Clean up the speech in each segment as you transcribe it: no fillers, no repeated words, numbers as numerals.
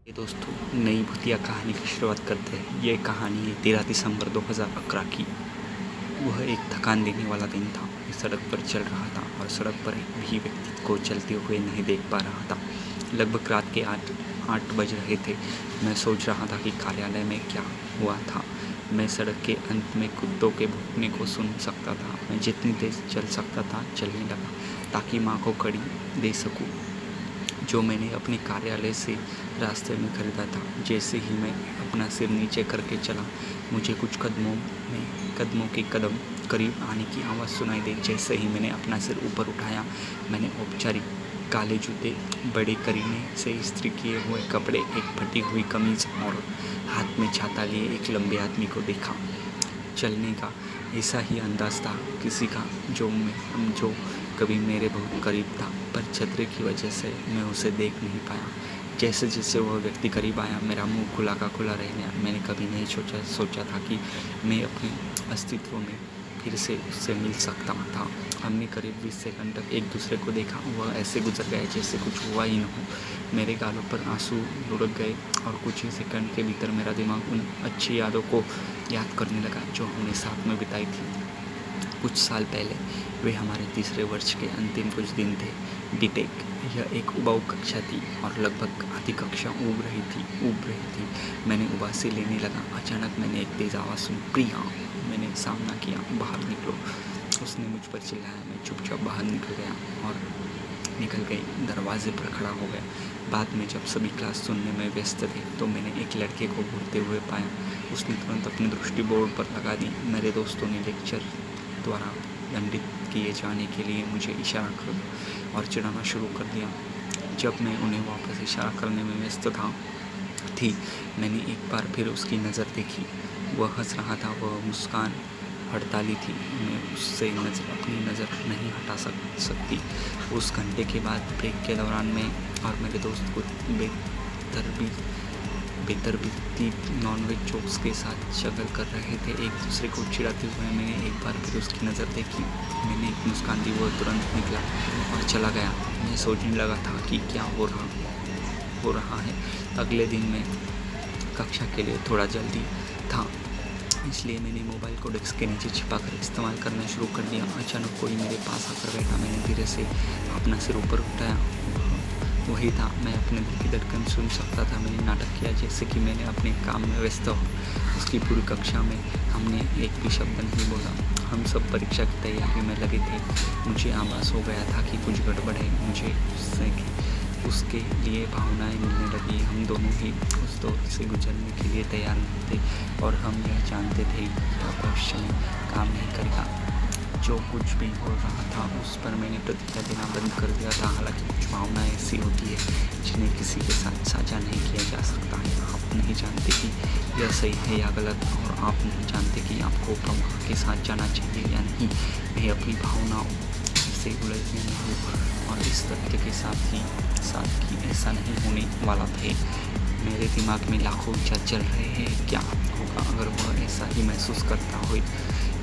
ये दोस्तों नई भूतिया कहानी की शुरुआत करते हैं। ये कहानी है 13 दिसंबर 2011 की। वह एक थकान देने वाला दिन था। मैं सड़क पर चल रहा था और सड़क पर एक भी व्यक्ति को चलते हुए नहीं देख पा रहा था। लगभग रात के 8 बज रहे थे। मैं सोच रहा था कि कार्यालय में क्या हुआ था। मैं सड़क के अंत में कुत्तों के भौंकने को सुन सकता था। मैं जितनी तेज चल सकता था चलने लगा ताकि माँ को कड़ी दे सकूं, जो मैंने अपने कार्यालय से रास्ते में खरीदा था। जैसे ही मैं अपना सिर नीचे करके चला, मुझे कुछ कदमों के कदम करीब आने की आवाज़ सुनाई दी। जैसे ही मैंने अपना सिर ऊपर उठाया, मैंने औपचारिक काले जूते, बड़े करीने से इस्त्री किए हुए कपड़े, एक फटी हुई कमीज और हाथ में छाता लिए एक लंबे आदमी को देखा। चलने का ऐसा ही अंदाज था किसी का जो कभी मेरे बहुत करीब था, पर छतरी की वजह से मैं उसे देख नहीं पाया। जैसे जैसे वह व्यक्ति करीब आया, मेरा मुंह खुला का खुला रह गया। मैंने कभी नहीं सोचा था कि मैं अपने अस्तित्व में फिर से उससे मिल सकता था। हमने करीब 20 सेकंड तक एक दूसरे को देखा। वह ऐसे गुजर गए जैसे कुछ हुआ ही न हो। मेरे गालों पर आंसू लुढ़क गए और कुछ ही सेकंड के भीतर मेरा दिमाग उन अच्छी यादों को याद करने लगा जो हमने साथ में बिताई थी कुछ साल पहले। वे हमारे तीसरे वर्ष के अंतिम कुछ दिन थे। बीटेक। यह एक उबाऊ कक्षा थी और लगभग आधी कक्षा ऊब रही थी। मैंने उबासी लेने लगा। अचानक मैंने एक तेज आवाज़ सुनी, प्रिया। मैंने सामना किया, बाहर निकलो। उसने मुझ पर चिल्लाया। मैं चुपचाप बाहर निकल गई, दरवाजे पर खड़ा हो गया। बाद में जब सभी क्लास सुनने में व्यस्त थे तो मैंने एक लड़के को घूरते हुए पाया। उसने तुरंत अपनी दृष्टि बोर्ड पर लगा दी। मेरे दोस्तों ने लेक्चर द्वारा दंडित किए जाने के लिए मुझे इशारा कर और चिढ़ाना शुरू कर दिया। जब मैं उन्हें वापस इशारा करने में व्यस्त थी, मैंने एक बार फिर उसकी नज़र देखी। वह हंस रहा था, वह मुस्कान हड़ताली थी। मैं उससे अपनी नज़र नहीं हटा सकती। उस घंटे के बाद ब्रेक के दौरान मैं और मेरे दोस्त को बेतरतीब नॉनवेज जोक्स के साथ शगल कर रहे थे, एक दूसरे को चिढ़ाते हुए। मैंने एक बार फिर उसकी नज़र देखी। मैंने एक मुस्कान दी। वह तुरंत निकला और चला गया। मैं सोचने लगा था कि क्या हो रहा है। अगले दिन मैं कक्षा के लिए थोड़ा जल्दी था, इसलिए मैंने मोबाइल को डेस्क के नीचे छिपाकर इस्तेमाल करना शुरू कर दिया। अचानक कोई मेरे पास आकर बैठा। मैंने धीरे से अपना सिर ऊपर उठाया। वही था। मैं अपने दिल की धड़कन सुन सकता था। मैंने नाटक किया जैसे कि मैंने अपने काम में व्यस्त हो। उसकी पूरी कक्षा में हमने एक भी शब्द नहीं बोला। हम सब परीक्षा की तैयारी में लगे थे। मुझे आभास हो गया था कि कुछ गड़बड़ है। मुझे उसके लिए भावनाएं मिलने लगी। हम दोनों ही उस दौर से गुजरने के लिए तैयार नहीं थे और हम यह जानते थे कि भविष्य में काम नहीं करेगा। जो कुछ भी हो रहा था उस पर मैंने प्रतिक्रिया देना बंद कर दिया था। हालांकि कुछ भावनाएं ऐसी होती है जिन्हें किसी के साथ साझा नहीं किया जा सकता है। आप नहीं जानते कि यह सही है या गलत, और आप नहीं जानते कि आपको प्रवाह के साथ जाना चाहिए या नहीं। मैं अपनी भावनाओं से उलझने में हूँ और इस तथ्य के साथ कि ऐसा नहीं होने वाला थे। मेरे दिमाग में लाखों विचार चल रहे हैं। क्या होगा अगर वह ऐसा ही महसूस करता हो?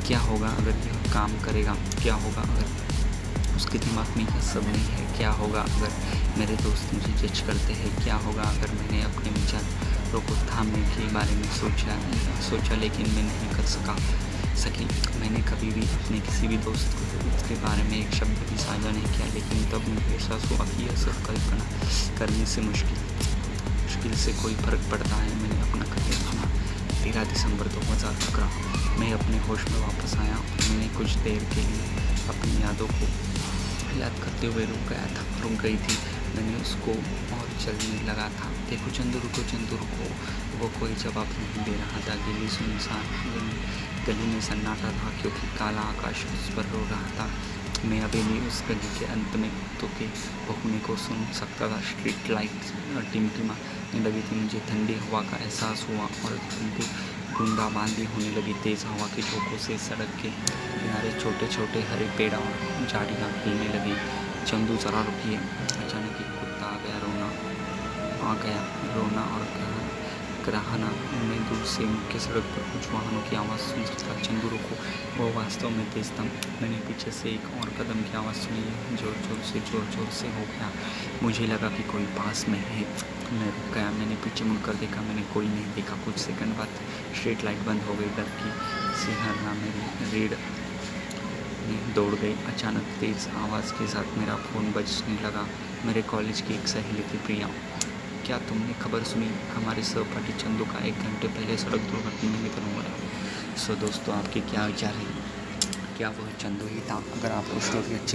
क्या होगा अगर यह काम करेगा? क्या होगा अगर उसके दिमाग में यह सब नहीं है? क्या होगा अगर मेरे दोस्त मुझे जज करते हैं? क्या होगा अगर मैंने अपने विचारों को थामने के बारे में सोचा लेकिन मैं नहीं कर सकी। मैंने कभी भी अपने किसी भी दोस्त को उसके बारे में एक शब्द भी साझा नहीं किया, लेकिन तब मुझे एहसास हुआ कि यह सब कल्पना करने से मुश्किल से कोई फर्क पड़ता है। मैंने अपना करियर चुना। 13 दिसंबर 2011। मैं अपने होश में वापस आया। मैंने कुछ देर के लिए अपनी यादों को याद करते हुए रुक गई थी। मैंने उसको और चलने लगा था। देखो चंदू, रुको। वो कोई जवाब नहीं दे रहा था। गली में सन्नाटा था क्योंकि काला आकाश उस पर रो रहा था। मैं अभी भी उस गली के अंत में कुत्तों के भौंकने को सुन सकता था। स्ट्रीट लाइट टिमटिमाने लगी थी। मुझे ठंडी हवा का एहसास हुआ और बूंदाबांदी होने लगी। तेज हवा के झोंकों से सड़क के किनारे छोटे छोटे हरे पेड़ और झाड़ियाँ हिलने लगी। चंदू जरा रुकिए। अचानक एक कुत्ता आ गया रोना और कहा, कराहना। मैं दूर से मुख्य सड़क पर कुछ वाहनों की आवाज़ सुन सकता। चंदू रुको, वो वास्तव में तेज था। मैंने पीछे से एक और कदम की आवाज़ सुनी, जोर जोर से हो गया। मुझे लगा कि कोई पास में है। मैं रुक गया। मैंने पीछे मुड़कर देखा, मैंने कोई नहीं देखा। कुछ सेकंड बाद स्ट्रीट लाइट बंद हो गई। डर की सिहरना मेरी रीढ़ में दौड़ गई। अचानक तेज आवाज़ के साथ मेरा फ़ोन बजने लगा। मेरे कॉलेज की एक सहेली थी, प्रिया। क्या तुमने खबर सुनी? हमारे सहपाठी चंदू का 1 घंटे पहले सड़क दुर्घटना में निधन हुआ है। सो दोस्तों, आपके क्या विचार हैं? क्या वह चंदू ही था? अगर आपको स्टोरी अच्छी